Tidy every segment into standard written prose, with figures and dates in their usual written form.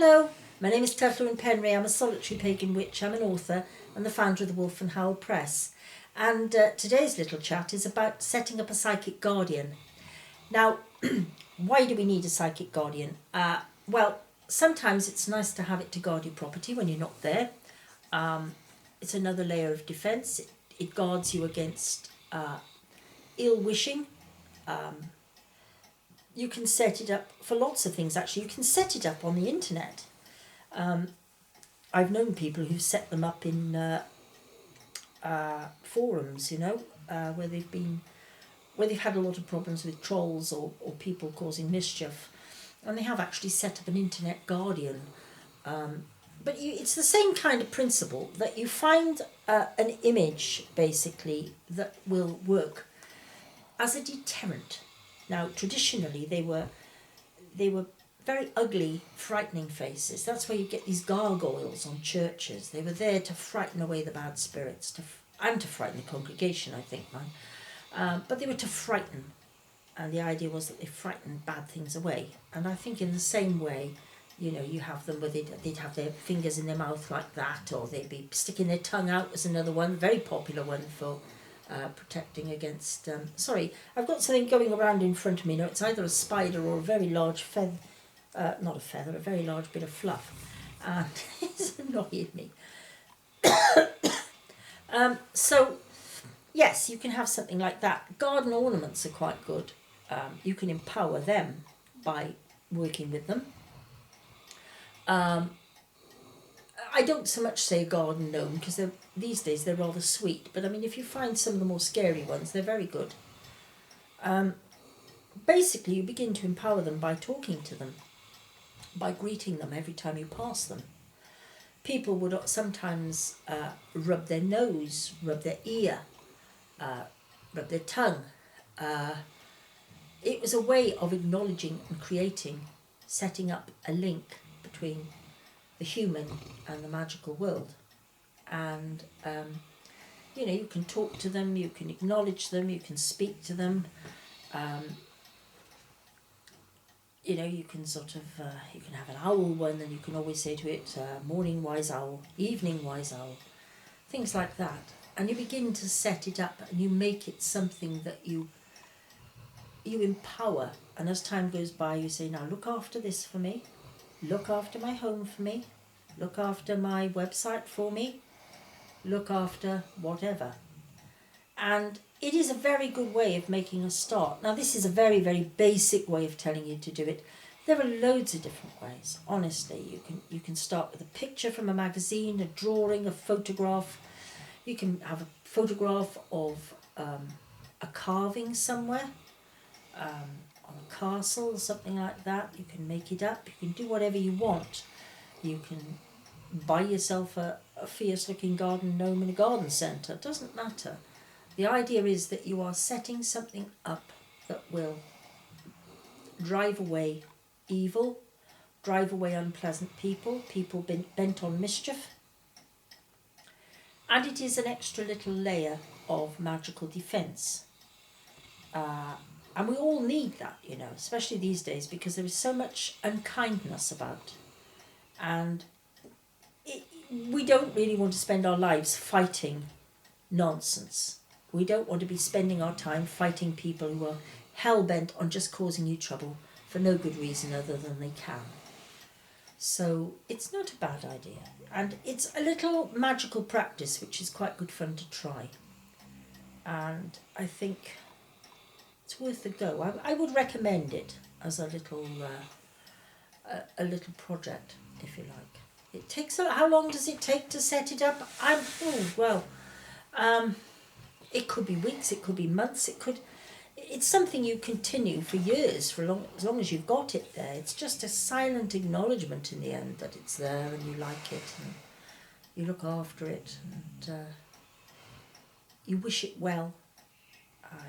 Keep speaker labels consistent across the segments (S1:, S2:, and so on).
S1: Hello, my name is Tylluan Penry. I'm a solitary pagan witch. I'm an author and the founder of the Wolf and Howl Press. And today's little chat is about setting up a psychic guardian. Now, why do we need a psychic guardian? Well, sometimes it's nice to have it to guard your property when you're not there. It's another layer of defence. It guards you against ill wishing. You can set it up for lots of things, actually. You can set it up on the internet. I've known people who've set them up in forums, where they've had a lot of problems with trolls or people causing mischief. And they have actually set up an internet guardian. But it's the same kind of principle, that you find an image, basically, that will work as a deterrent. Now, traditionally, they were very ugly, frightening faces. That's where you get these gargoyles on churches. They were there to frighten away the bad spirits, and to frighten the congregation, I think, but they were to frighten. And the idea was that they frightened bad things away. And I think in the same way, you have them where they'd have their fingers in their mouth like that, or they'd be sticking their tongue out, was another one, very popular one for protecting against... sorry, I've got something going around in front of me now. It's either a spider or a very large feather. Not a feather, a very large bit of fluff. And it's annoying me. So, yes, you can have something like that. Garden ornaments are quite good. You can empower them by working with them. I don't so much say garden gnome, because these days they're rather sweet. But I mean, if you find some of the more scary ones, they're very good. Basically, you begin to empower them by talking to them, by greeting them every time you pass them. People would sometimes rub their nose, rub their ear, rub their tongue. It was a way of acknowledging and creating, setting up a link between the human and the magical world. And you can talk to them, you can acknowledge them, you can speak to them. You can sort of you can have an owl one, and you can always say to it, morning wise owl, evening wise owl, things like that. And you begin to set it up, and you make it something that you empower. And as time goes by, you say, now look after this for me, look after my home for me, look after my website for me, look after whatever. And it is a very good way of making a start. Now, this is a very, very basic way of telling you to do it. There are loads of different ways, honestly. You can start with a picture from a magazine, a drawing, a photograph. You can have a photograph of a carving somewhere, on a castle or something like that. You can make it up. You can do whatever you want. You can buy yourself a fierce-looking garden gnome in a garden centre. It doesn't matter. The idea is that you are setting something up that will drive away evil, drive away unpleasant people bent on mischief. And it is an extra little layer of magical defence. And we all need that, especially these days, because there is so much unkindness about. And we don't really want to spend our lives fighting nonsense. We don't want to be spending our time fighting people who are hell-bent on just causing you trouble for no good reason other than they can. So it's not a bad idea. And it's a little magical practice which is quite good fun to try. And I think it's worth a go. I would recommend it as a little project, if you like. It takes how long does it take to set it up? It could be weeks, it could be months, it's something you continue for years, as long as you've got it there. It's just a silent acknowledgement in the end that it's there and you like it and you look after it and you wish it well,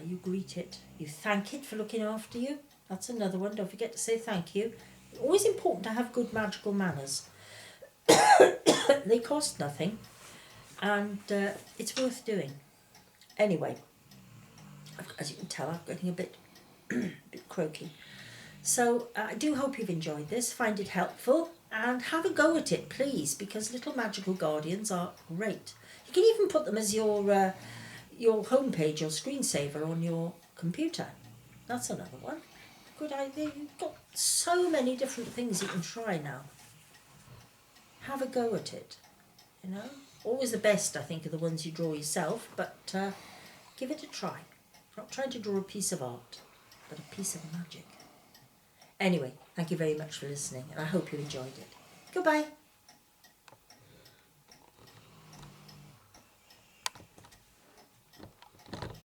S1: you greet it, you thank it for looking after you. That's another one, don't forget to say thank you. Always important to have good magical manners. They cost nothing and it's worth doing. Anyway, as you can tell, I'm getting a bit croaky. So I do hope you've enjoyed this, find it helpful. and have a go at it, please, because little magical guardians are great. You can even put them as your homepage, your screensaver on your computer. That's another one. Good idea. You've got so many different things you can try now. Have a go at it, you know. Always the best, I think, are the ones you draw yourself, but give it a try. Not trying to draw a piece of art, but a piece of magic. Anyway, thank you very much for listening, and I hope you enjoyed it. Goodbye.